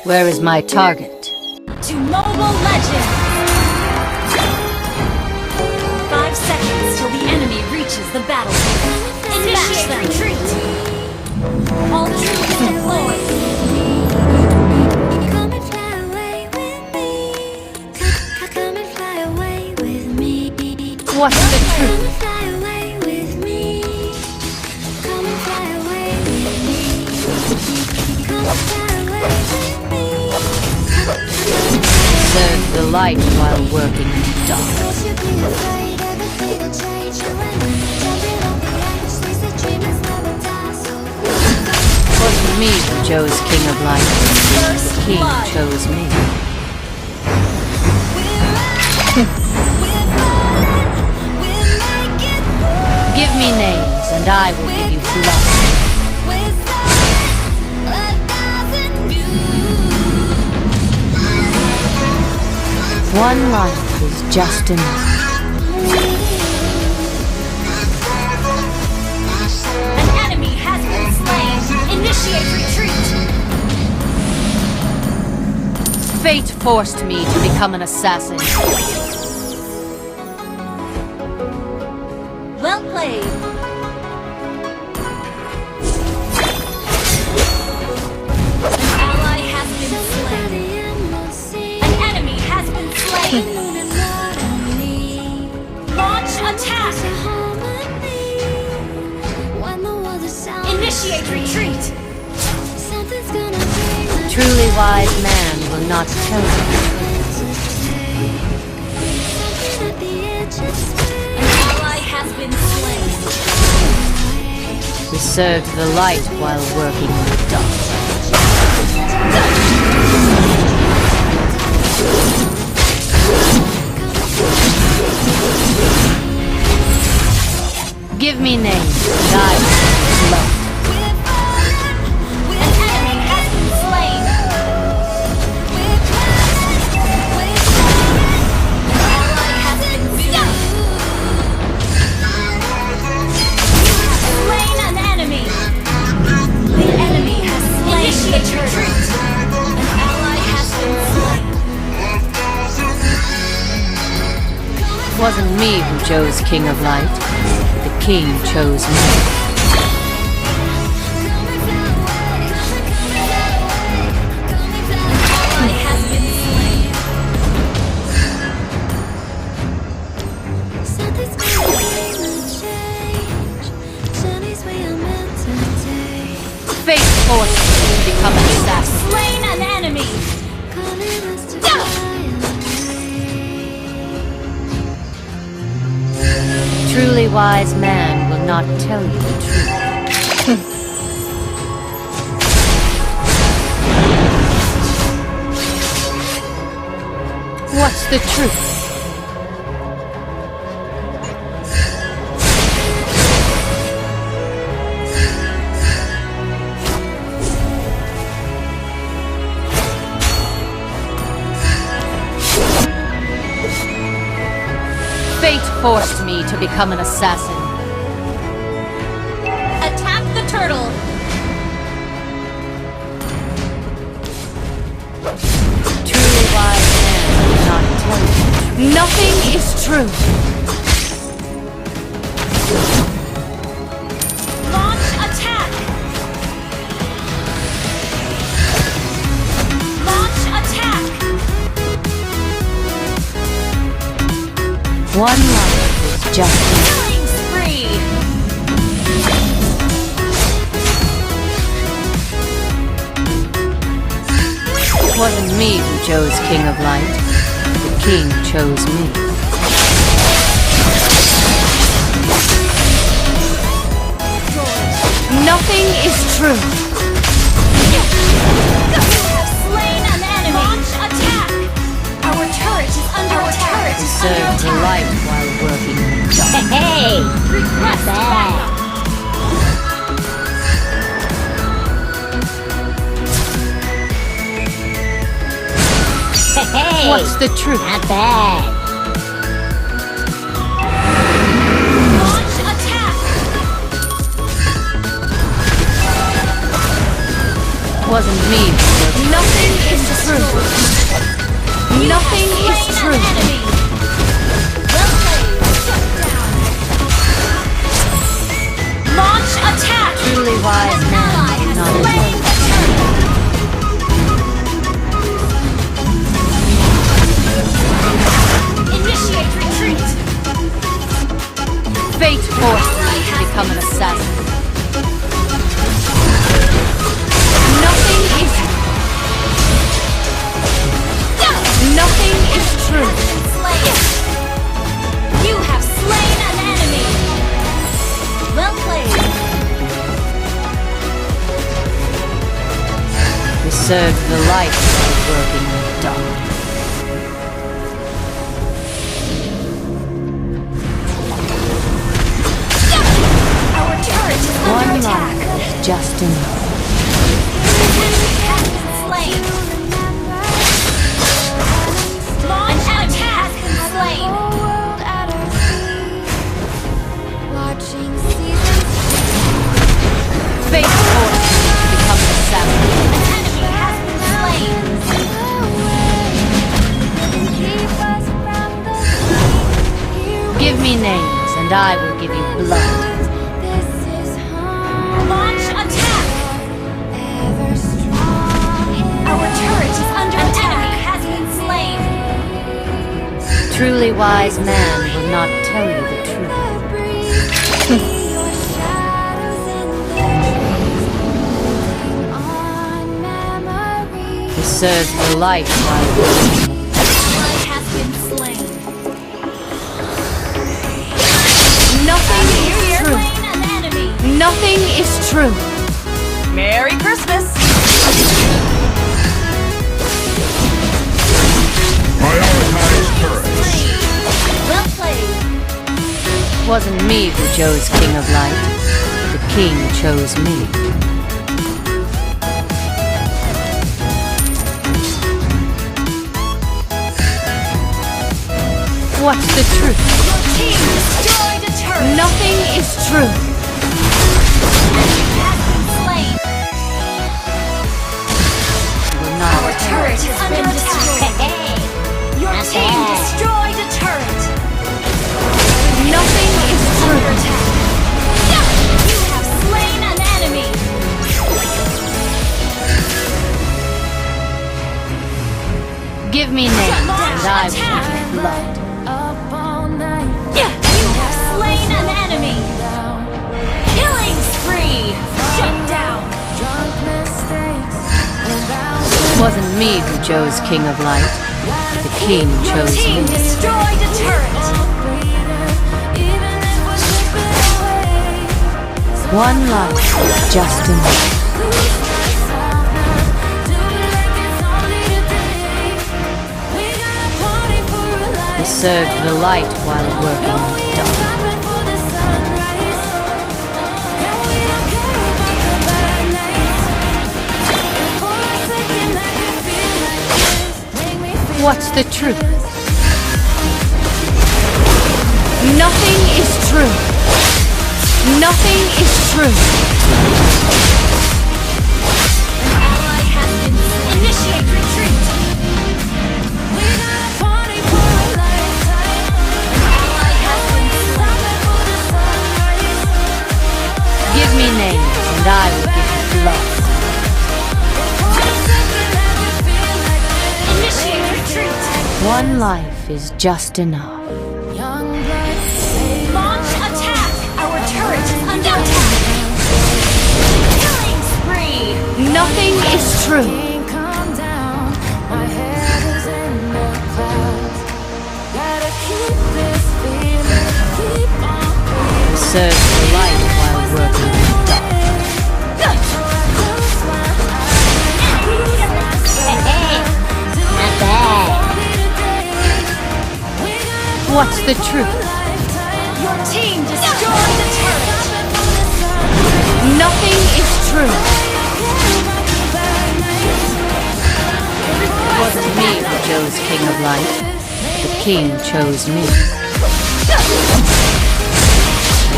Where is my target? To Mobile Legends! 5 seconds till the enemy reaches the battlefield. Initiate retreat! All troops deployed! Come and fly away with me. Come and fly away with me. What's the truth? Come and fly away with me. Come and fly away with me. Come and fly away with me. Serve the light while working in the dark. Don't you be afraid, everything will change you when jumping on the edge. They say dreamers never die, so Wasn't me who chose King of Light. The King chose me. Give me names, and I will give you blood. One life is just enough. An enemy has been slain! Initiate retreat! Fate forced me to become an assassin. Well played! An ally has been slain! An enemy has been slain! Launch attack! Initiate retreat! Truly wise man will not tell you. An ally has been slain! We served the light while working in the dark. Give me names, and I will love. An enemy has been slain! An ally has been slain! Slain an enemy! The enemy has slain! Initiate retreat! An ally has been slain! It wasn't me who chose King of Light. The King chose me. Ally has been slain! Fate forced me to become an assassin. Slain an enemy! Truly wise man will not tell you the truth. What's the truth? Fate forced me to become an assassin. Attack the turtle! Truly wise man will not tell you. Nothing is true. Launch attack! Launch attack! One life is just enough. Killing spree! It wasn't me who chose King of Light. The King chose me. Nothing is true. You have slain an enemy! Launch attack! Our turret is under attack! We served the light while working in the dark. Hey! Request backup! Hey, What's the truth? not bad. Launch attack! Wasn't me who Nothing is true. Nothing is true. Enemy. Well played. Shut down. Launch attack. Truly wise An man ally will has not slain know. the turtle. Initiate retreat. Fate forced me to become an assassin. Nothing is Nothing is true. Slain. You have slain an enemy. Well played. We served the light while working in the dark. Our turret is One under attack. life is just enough. Enemy has been slain. Launch attack has been slain. World at our feet, watching seasons Fate forced me to become an assassin. An enemy has been slain. keep us from the sea. Give me names and I will give you blood. This is home, Launch attack. ever strong in Our turret is under attack. An enemy has been slain. Truly wise man will not tell you the truth. the breeze. Your shadows in the trees, on memories. We served the light while working. Ally has been slain. Nothing is true. Slain an enemy. Nothing is true. Merry Christmas. Prioritize turrets. Slain. Well played. Wasn't me who chose King of Light. The king chose me. What's the truth? Your team destroyed a turret. Nothing is true. Enemy has been slain. Will not Our turret has been destroyed. Your team destroyed a turret. Nothing is Under true. attack. You have slain an enemy. Give me names and I will give you blood. Up all night, You have slain an enemy. Killing spree. Shut down. drunk mistakes, without Wasn't me who chose King of Light. The king Your chose team me. destroyed a turret. even if we're slipping away. One life is just enough. We served the light while working in the dark. What's the truth? Nothing is true. Nothing is true. Ally has been initiate retreat. Ally has been slain. Give me names and I will give you blood. Initiate retreat. One life is just enough. Launch attack. Our turret is under attack. Killing spree. Nothing is true. We served the light while working in the dark. Not bad. What's the truth? Your team destroyed the turret. Nothing is true. It wasn't me who chose King of Light. The king chose me.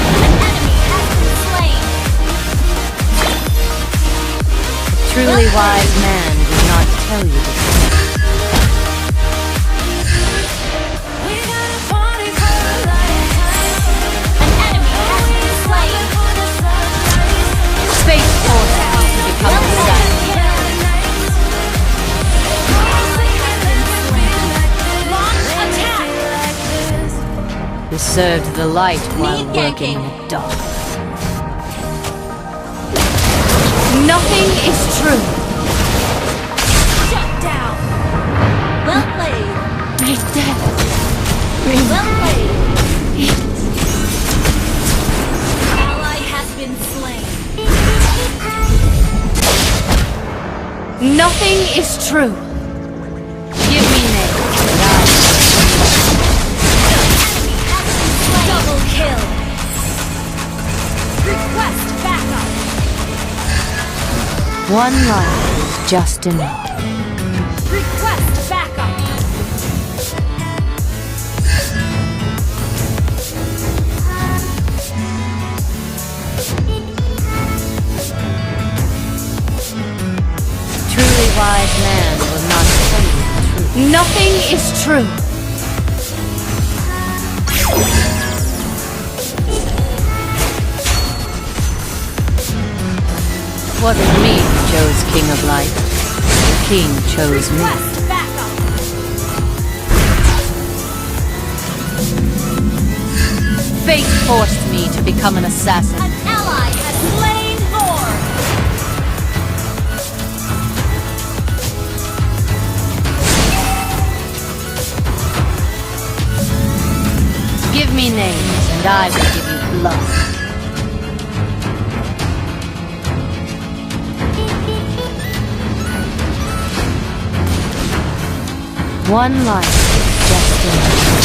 An enemy has been slain. A truly wise man does not tell you the truth. An enemy has been slain. Fate forced me to become an assassin. Launch attack. Who served the light while Lead working yanking. in the dark. Nothing is true. Shut down. Well played. My death. Well played. Ally has been slain. Nothing is true. Give me names and I Double kill. Request backup. One life is just enough. Request backup. Truly wise man will not tell you the truth. Nothing is true. Wasn't me who chose King of Light. The King chose me. Request backup. Fate forced me to become an assassin. An ally has slain Vor. Give me names and I will give you blood. One life is just enough.